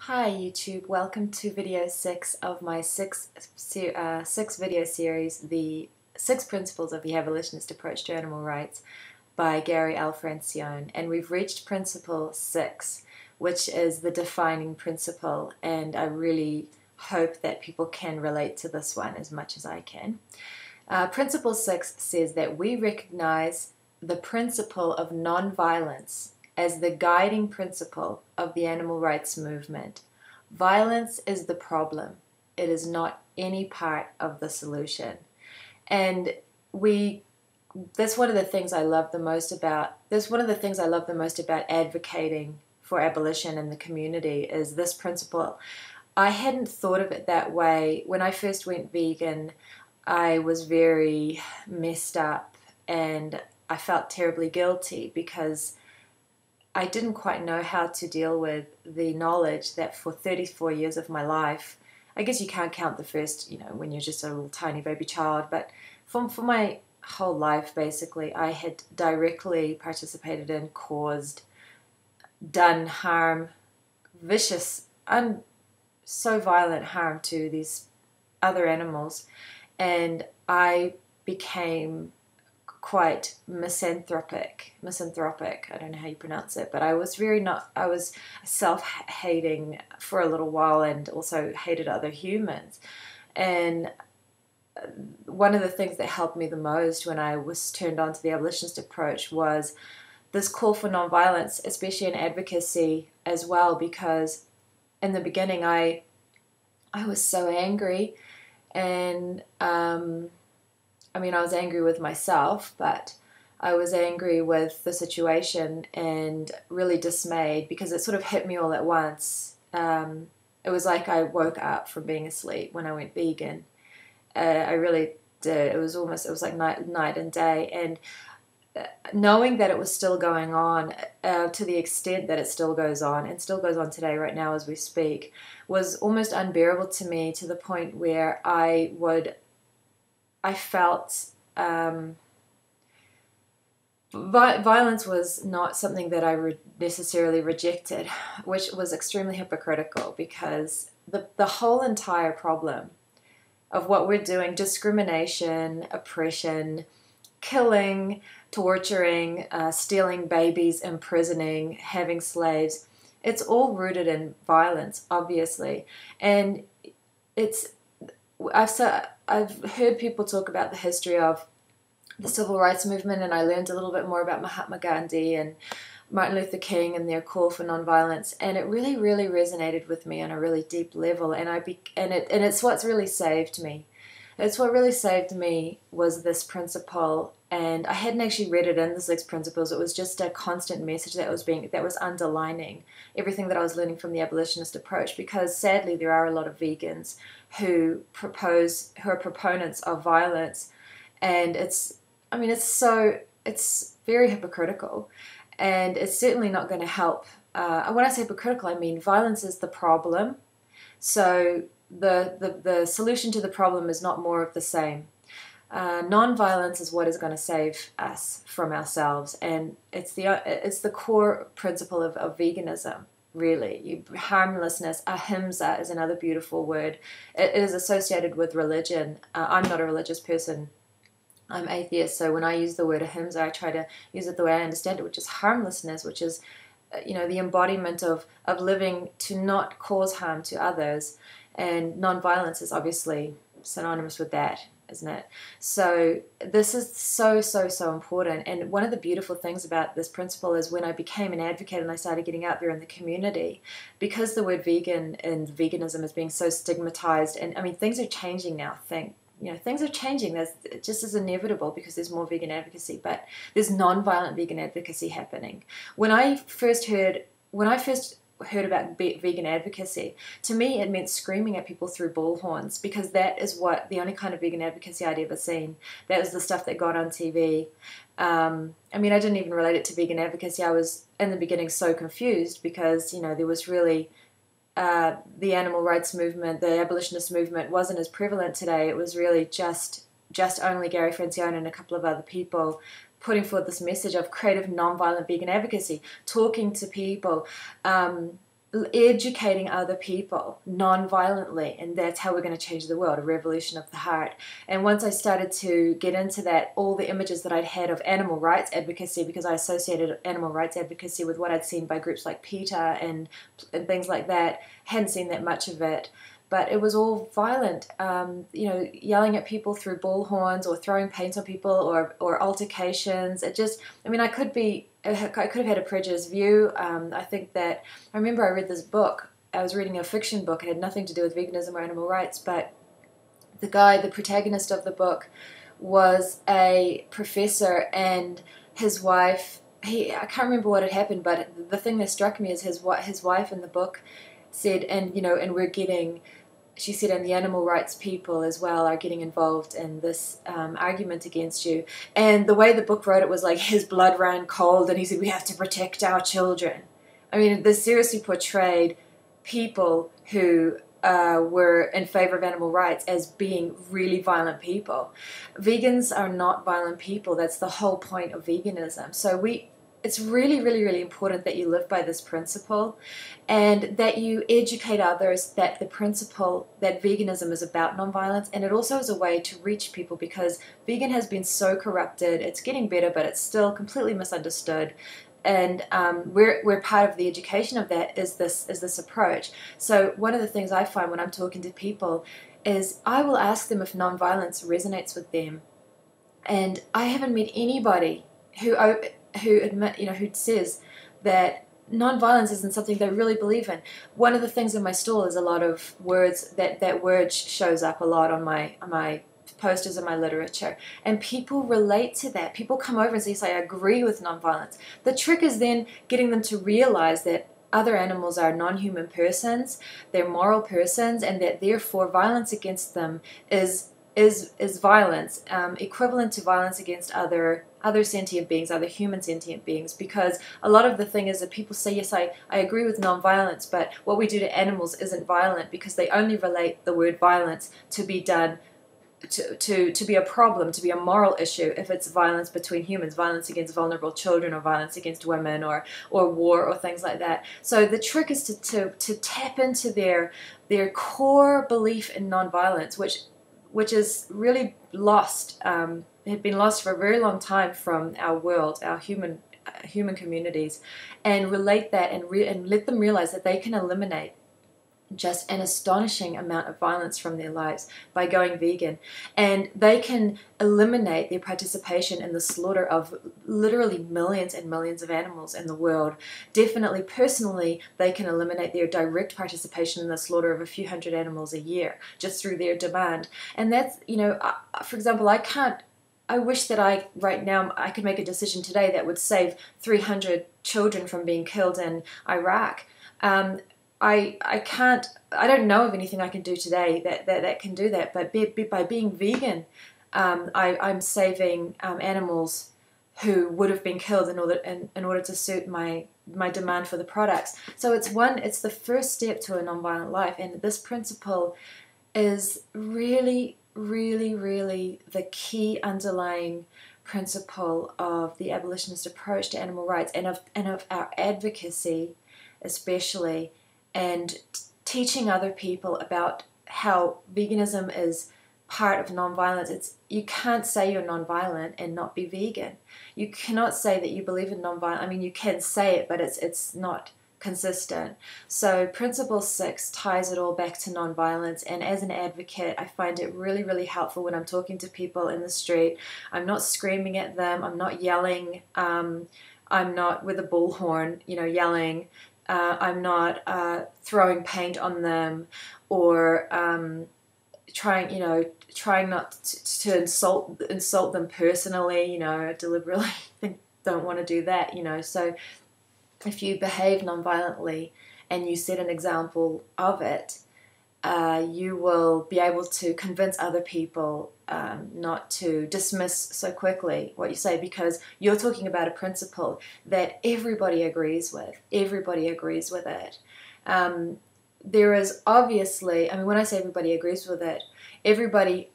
Hi YouTube, welcome to video 6 of my six video series, The 6 Principles of the Abolitionist Approach to Animal Rights by Gary L. Francione. And we've reached principle 6, which is the defining principle, and I really hope that people can relate to this one as much as I can. Principle 6 says that we recognize the principle of nonviolence as the guiding principle of the animal rights movement. Violence is the problem. It is not any part of the solution. And that's one of the things I love the most about advocating for abolition in the community is this principle. I hadn't thought of it that way. When I first went vegan, I was very messed up and I felt terribly guilty because I didn't quite know how to deal with the knowledge that for 34 years of my life, I guess you can't count the first, when you're just a little tiny baby child, but for my whole life, basically, I had directly participated in, caused, done harm, vicious, so violent harm to these other animals, and I became quite misanthropic, I don't know how you pronounce it, but I was self-hating for a little while and also hated other humans. And one of the things that helped me the most when I was turned on to the abolitionist approach was this call for nonviolence, especially in advocacy as well, because in the beginning I was so angry, and I was angry with myself, but I was angry with the situation and really dismayed because it sort of hit me all at once. It was like I woke up from being asleep when I went vegan. I really did. It was like night and day. And knowing that it was still going on, to the extent that it still goes on, and still goes on today right now as we speak, was almost unbearable to me, to the point where I felt violence was not something that I necessarily rejected, which was extremely hypocritical, because the whole entire problem of what we're doing, discrimination, oppression, killing, torturing, stealing babies, imprisoning, having slaves, it's all rooted in violence, obviously. And I've heard people talk about the history of the civil rights movement, and I learned a little bit more about Mahatma Gandhi and Martin Luther King and their call for nonviolence, and it really, really resonated with me on a really deep level. And it's what's really saved me. It's what really saved me was this principle, and I hadn't actually read it in the 6 principles. It was just a constant message that was underlining everything that I was learning from the abolitionist approach. Because sadly, there are a lot of vegans who are proponents of violence, and it's very hypocritical, and it's certainly not going to help. When I say hypocritical, I mean violence is the problem. So the solution to the problem is not more of the same. Non-violence is what is going to save us from ourselves, and it's the core principle of veganism. Really, harmlessness. Ahimsa is another beautiful word. It is associated with religion. I'm not a religious person. I'm atheist, so when I use the word ahimsa, I try to use it the way I understand it, which is harmlessness, which is the embodiment of living to not cause harm to others. And nonviolence is obviously synonymous with that, isn't it? So this is so, so, so important. And one of the beautiful things about this principle is when I became an advocate and I started getting out there in the community, because the word vegan and veganism is being so stigmatized, and things are changing now. Things are changing. It just is inevitable because there's more vegan advocacy, but there's non-violent vegan advocacy happening. When I first heard about vegan advocacy, to me it meant screaming at people through bullhorns, because that is the only kind of vegan advocacy I'd ever seen. That was the stuff that got on TV. I didn't even relate it to vegan advocacy. I was in the beginning so confused because there was really the animal rights movement, the abolitionist movement wasn't as prevalent today. It was really just only Gary Francione and a couple of other people putting forward this message of creative, non-violent vegan advocacy, talking to people, educating other people non-violently, and that's how we're going to change the world, a revolution of the heart. And once I started to get into that, all the images that I'd had of animal rights advocacy, because I associated animal rights advocacy with what I'd seen by groups like PETA and things like that, hadn't seen that much of it. But it was all violent, yelling at people through bullhorns or throwing paint on people or altercations. It just, I could have had a prejudiced view. I think that, I remember I read this book. I was reading a fiction book. It had nothing to do with veganism or animal rights, but the protagonist of the book, was a professor, and his wife, I can't remember what had happened, but the thing that struck me is his wife in the book said, she said, and the animal rights people as well are getting involved in this argument against you. And the way the book wrote it was like his blood ran cold, and he said, we have to protect our children. I mean, this seriously portrayed people who were in favor of animal rights as being really violent people. Vegans are not violent people. That's the whole point of veganism. So it's really, really, really important that you live by this principle, and that you educate others that the principle that veganism is about nonviolence, and it also is a way to reach people, because vegan has been so corrupted. It's getting better, but it's still completely misunderstood. And we're part of the education of that is this approach. So one of the things I find when I'm talking to people is I will ask them if nonviolence resonates with them, and I haven't met anybody who says that nonviolence isn't something they really believe in. One of the things in my stall is a lot of words that word shows up a lot on my posters and my literature, and people relate to that. People come over and say, I agree with nonviolence. The trick is then getting them to realize that other animals are non-human persons, they're moral persons, and that therefore violence against them is violence, equivalent to violence against other sentient beings, other human sentient beings. Because a lot of the thing is that people say, yes, I agree with non-violence, but what we do to animals isn't violent, because they only relate the word violence to be done to be a problem, to be a moral issue, if it's violence between humans, violence against vulnerable children, or violence against women, or war, or things like that. So the trick is to tap into their core belief in nonviolence, which is really lost. It had been lost for a very long time from our world, our human communities, and relate that and let them realize that they can eliminate just an astonishing amount of violence from their lives by going vegan, and they can eliminate their participation in the slaughter of literally millions and millions of animals in the world. Definitely, personally, they can eliminate their direct participation in the slaughter of a few hundred animals a year just through their demand. And that's, for example, I wish that right now I could make a decision today that would save 300 children from being killed in Iraq. I don't know of anything I can do today that can do that, but by being vegan, I'm saving animals who would have been killed in order to suit my demand for the products. So it's the first step to a nonviolent life, and this principle is really, really, really the key underlying principle of the abolitionist approach to animal rights, and of our advocacy especially, and teaching other people about how veganism is part of nonviolence. You can't say you're nonviolent and not be vegan. You cannot say that you believe in nonviolence. I mean, you can say it, but it's not consistent. So Principle 6 ties it all back to nonviolence, and as an advocate, I find it really, really helpful when I'm talking to people in the street. I'm not screaming at them. I'm not yelling. I'm not with a bullhorn, yelling. I'm not throwing paint on them, or trying not to insult them personally. Deliberately don't want to do that. So if you behave nonviolently and you set an example of it, you will be able to convince other people not to dismiss so quickly what you say, because you're talking about a principle that everybody agrees with. Everybody agrees with it. There is obviously, when I say everybody agrees with it, everybody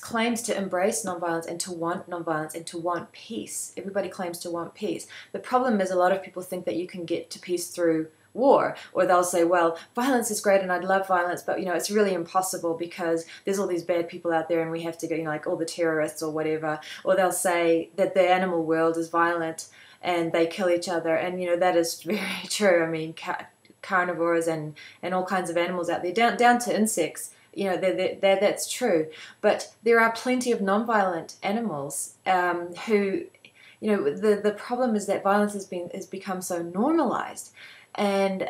claims to embrace nonviolence and to want nonviolence and to want peace. Everybody claims to want peace. The problem is a lot of people think that you can get to peace through war. Or they'll say, well, violence is great and I'd love violence, but, it's really impossible because there's all these bad people out there and we have to go, like all the terrorists or whatever. Or they'll say that the animal world is violent and they kill each other. And, that is very true. I mean, carnivores and all kinds of animals out there, down to insects. That's true. But there are plenty of non-violent animals who, the problem is that violence has become so normalized. And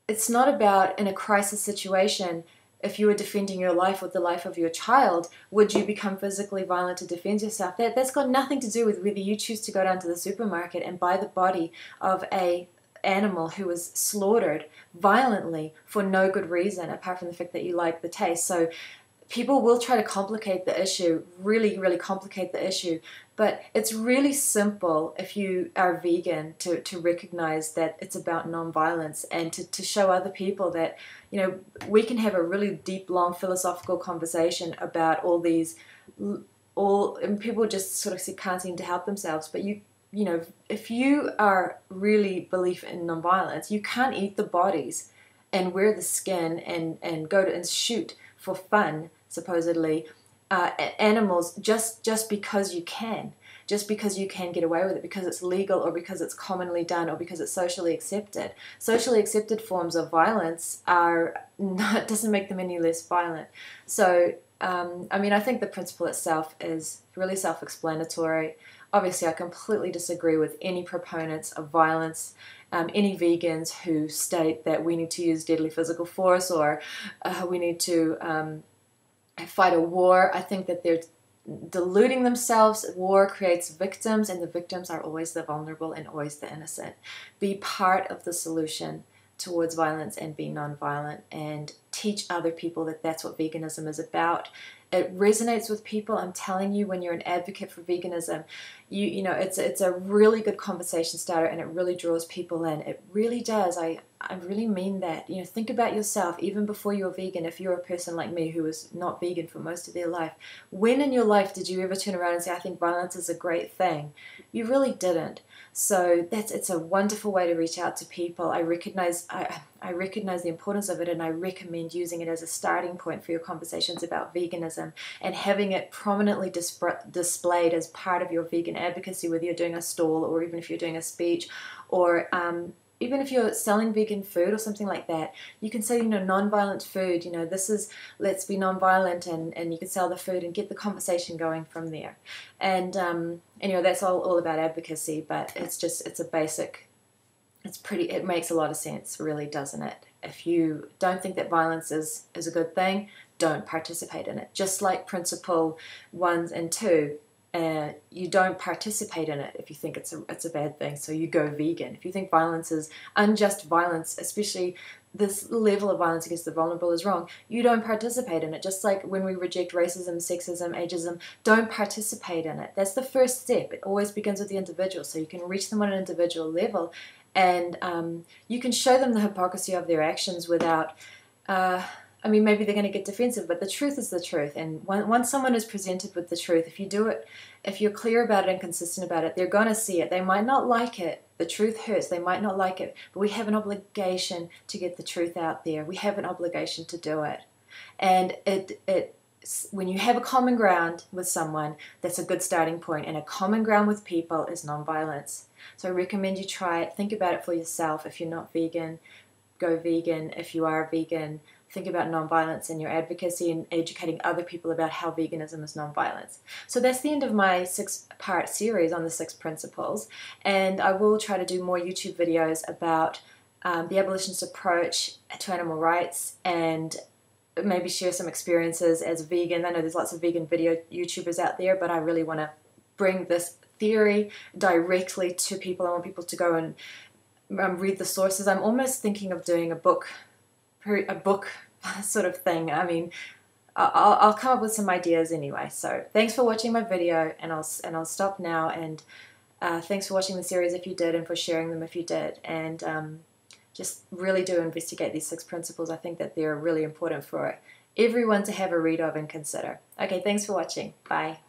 it's not about, in a crisis situation, if you were defending your life or the life of your child, would you become physically violent to defend yourself? That's got nothing to do with whether you choose to go down to the supermarket and buy the body of a animal who was slaughtered violently for no good reason apart from the fact that you like the taste. So people will try to complicate the issue, really, really complicate the issue, but it's really simple if you are vegan to recognize that it's about nonviolence and to show other people that, we can have a really deep, long philosophical conversation about all these, and people just sort of can't seem to help themselves, but if you are really belief in nonviolence, you can't eat the bodies and wear the skin and go to and shoot for fun, supposedly, animals just because you can get away with it, because it's legal or because it's commonly done or because it's socially accepted. Socially accepted forms of violence doesn't make them any less violent. So, I think the principle itself is really self-explanatory. Obviously, I completely disagree with any proponents of violence, any vegans who state that we need to use deadly physical force or we need to fight a war. I think that they're deluding themselves. War creates victims, and the victims are always the vulnerable and always the innocent. Be part of the solution towards violence and be nonviolent, and teach other people that that's what veganism is about. It resonates with people. I'm telling you, when you're an advocate for veganism, it's a really good conversation starter, and it really draws people in. It really does. I really mean that. Think about yourself even before you're vegan. If you're a person like me who was not vegan for most of their life, when in your life did you ever turn around and say, I think violence is a great thing? You really didn't. So it's a wonderful way to reach out to people. I recognize the importance of it, and I recommend using it as a starting point for your conversations about veganism and having it prominently displayed as part of your vegan advocacy, whether you're doing a stall or even if you're doing a speech or even if you're selling vegan food or something like that. You can say, non-violent food, this is, let's be non-violent, and you can sell the food and get the conversation going from there. And that's all about advocacy, but it's a basic, it makes a lot of sense, really, doesn't it? If you don't think that violence is a good thing, don't participate in it. Just like principle 1 and 2, you don't participate in it if you think it's a bad thing, so you go vegan. If you think violence is unjust violence, especially this level of violence against the vulnerable, is wrong, you don't participate in it. Just like when we reject racism, sexism, ageism, don't participate in it. That's the first step. It always begins with the individual, so you can reach them on an individual level, and you can show them the hypocrisy of their actions without maybe they're going to get defensive, but the truth is the truth. And once someone is presented with the truth, if you're clear about it and consistent about it, they're going to see it. They might not like it. The truth hurts. They might not like it, but we have an obligation to get the truth out there. We have an obligation to do it. And when you have a common ground with someone, that's a good starting point. And a common ground with people is nonviolence. So I recommend you try it. Think about it for yourself. If you're not vegan, go vegan. If you are vegan, think about nonviolence in your advocacy and educating other people about how veganism is nonviolence. So that's the end of my 6-part series on the 6 principles, and I will try to do more YouTube videos about the abolitionist approach to animal rights and maybe share some experiences as a vegan. I know there's lots of vegan video YouTubers out there, but I really want to bring this theory directly to people. I want people to go and read the sources. I'm almost thinking of doing a book sort of thing. I'll come up with some ideas anyway. So thanks for watching my video, and I'll stop now. And thanks for watching the series if you did, and for sharing them if you did. And just really do investigate these 6 principles. I think that they're really important for everyone to have a read of and consider. Okay, thanks for watching. Bye.